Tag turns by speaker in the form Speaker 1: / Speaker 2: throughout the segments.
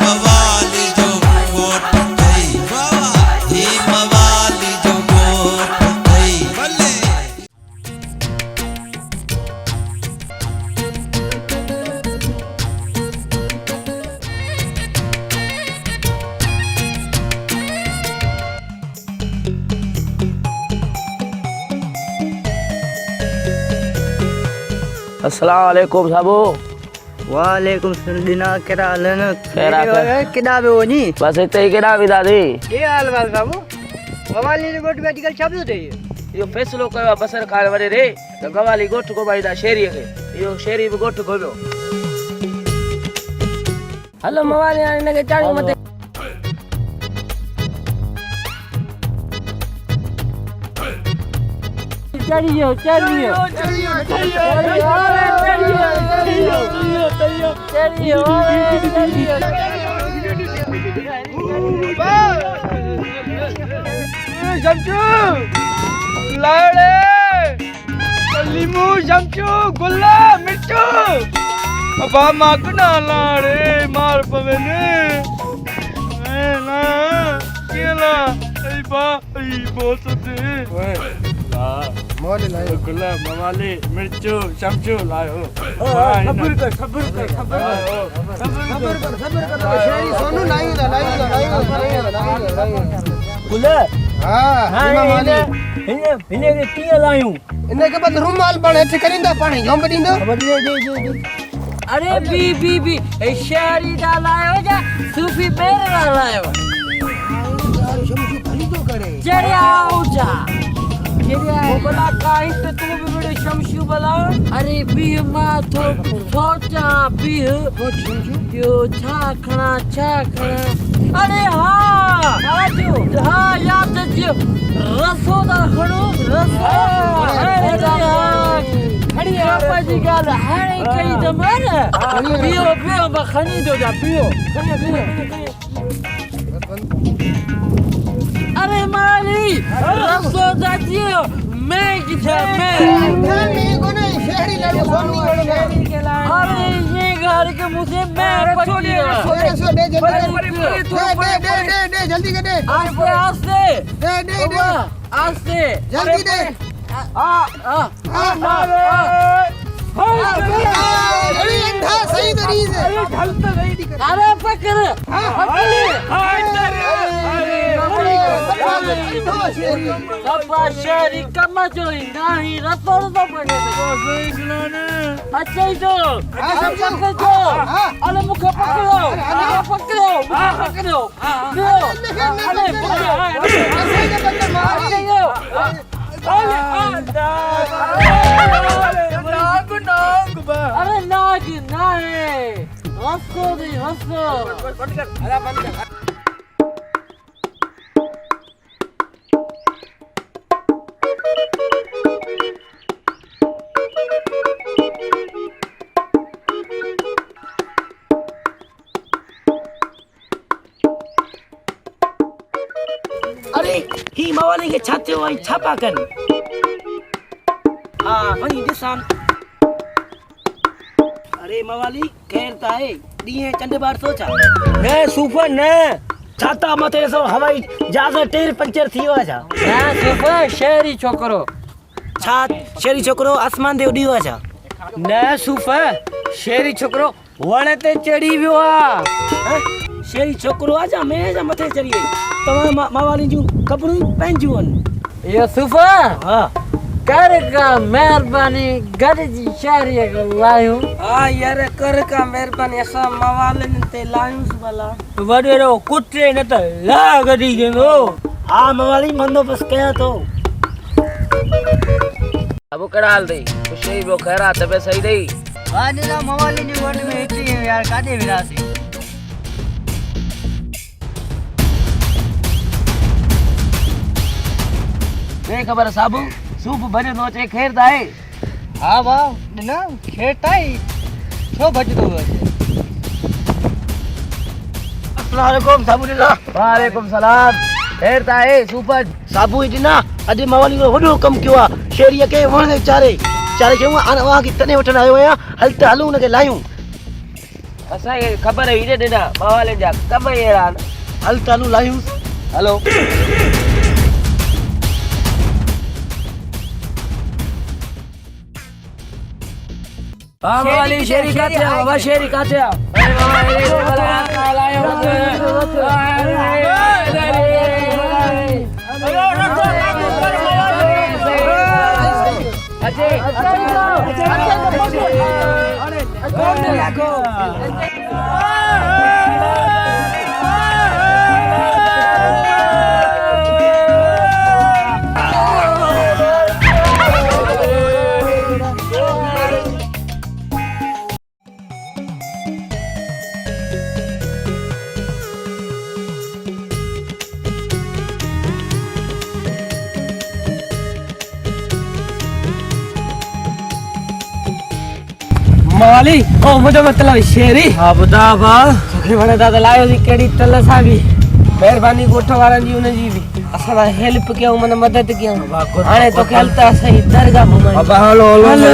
Speaker 1: मवाली जो गोट गई ही मवाली जो गोट गई बल्ले
Speaker 2: अस्सलाम वालेकुम साबू।
Speaker 3: वालेकुम सलाम केड़ा हाल
Speaker 2: खैरात है।
Speaker 3: केड़ा बे वनी
Speaker 2: बस इते ही केड़ा भी दादी
Speaker 3: के हाल वाल बाबू गवाली ने गोट में टिकल छाप दे
Speaker 2: यो फैसलो कयो बसर खान वरे रे तो गवाली गोठ को बाईदा शेरी के यो शेरी भी गोठ गोयो हेलो मवाली ने के चाणी मते चलियो चलियो चलियो
Speaker 3: जमचू लाड़े लीमू जमचू गुल्ला मिर्चू अबा माकना लाड़े मार पवेने ना केला आई बा आई बहुत दे मोले लायो गुल्ला मवाली मिर्चू चमचू लायो सब्र कर शेरी सोनू लायो गुल्ला हां मवाली इने के टीए लायो इने के बाद रुमाल बणे थे करिंदा पानी जोम दींदो दे
Speaker 2: अरे बी ए शेरी दा लायो जा सूफी मेरे लायो
Speaker 3: शमशु खरीदो करे
Speaker 2: चढ़िया उठा बला काहे पे तू भी बड़े शमशु बला अरे बी माथो सोचा बी यो छा खणा अरे हां आजो हां याद जो रसो दा खणो रसो अरे खड़ी पाजी गाल हाणे कई दमर पियो बखनी दो जा पियो अरे माली रसो दाजियो मैं किथा मैं कोने शहरी लड़े सोनी अरे ये घर के मुझे मैं पकड़ी रसो दे जल्दी दे आस्ते जल्दी दे सही तरीके अरे पकड़ शहरी कम जो नहीं रसोड़ तो पड़े अच्छा ही तो अरे मुझे पकड़ो अरे नाग नहीं हंसो अरे ही मवाली के छाते हो छापा कर हाँ वही दिसान अरे मवाली कहता है दिए चंदे बार सोचा ने सुफर ने छाता मथे सो हवाई जहाज टेर पंचर थियो आजा ना सुफर शहरी छोकरो छात शहरी छोकरो आसमान दे उड़ी आजा ने सुफर शहरी छोकरो वणे ते चढ़ी वियो आ शहरी छोकरो आजा मैं जा मथे चढ़िए तमा मवाली जू कपड़ू पहनजू ये सुफर हां कर का मेहरबानी घर जी शहरी लायो हां यार कर का मेहरबानी असा मवालन ते लायूं भला वडेरो कुटे न त ला गडी गेनो हां मवाली मंदो बस कया तो अब कराल दे खुशी वो खैरा तबे सही दई वानी ना मवाली नी वड में इतनी यार कादे विरासी बे खबर साबू सूप भरे नोचे खेरता है हां वाह ना खेरता है छो बजदो अस्सलाम वालेकुम साबू जी वालेकुम सलाम खेरता है सूप साबू जी ना अदे मवाली को वडो कम कियो आ शेरी के वण चारे क्यों आन वहां की तने वठन आयो या हल त हलू न के लायूं असांखे ख़बर हुई न ॾिना मावाले जा कम ई अहिड़ा आहिनि हल चालू लायूं हलो वाली शेरी काथे बाबा शेरी काथे अरे मामा अरे लायो माली ओ मुझे मतलब शेरी हां बुधा बा तोखे वणे दादा लायो दी केड़ी तल सा भी मेहरबानी गोठो वारन जी उन जी भी असा हेल्प कियो मन मदद कियो हाने तो खेलता सही दरगाह घुमाई बाबा हलो हलो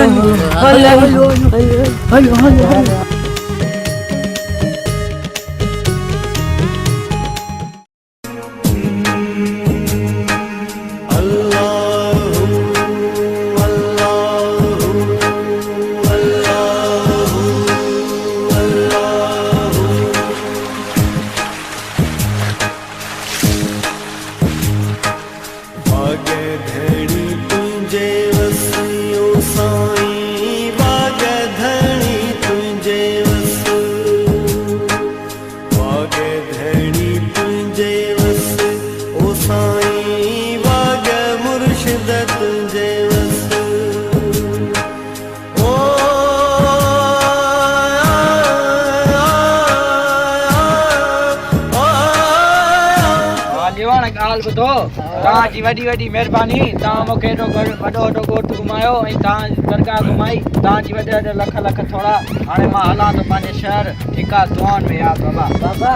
Speaker 2: जी वडी वडी मेहरबानी ता मोके तो वडो वडो गोठ घुमायो ए ता दरगाह घुमाई ता जी वडे वडे लख लख थोड़ा हाने मां हला तो पाने शहर ठिका दुआन में यार बाबा बाबा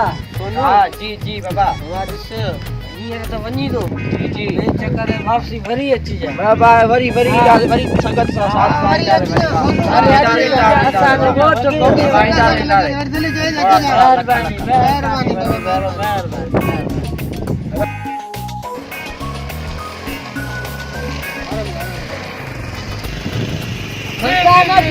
Speaker 2: हां जी जी बाबा वारिस ये तो वनी दो जी जी ए चक्कर में वापसी भरी अच्छी जाए बाबा वरी वरी संगत साथ अरे अच्छा गोठ कोटी भाई डाले मेहरबानी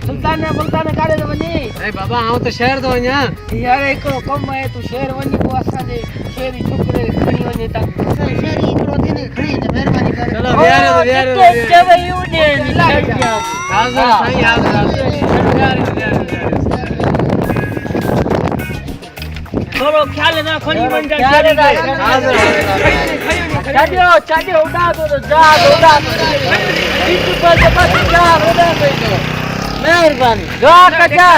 Speaker 2: सुल्तान काले तो वनी ए बाबा हां तो शहर तो व냐 यार एको कम है तू शहर वनी को असा जे शेरी छोकरे खणी वने ता शेरी एकड़ो थीने खणी ने मेहरबानी करे चलो यार चवई उने लाग गया हां सही यार थोड़ो ख्याल ना खणी बन जा चाडियो उड़ा दो जा उड़ा दो इस पर बस जा उड़ा दो मेहरबानी जा कजा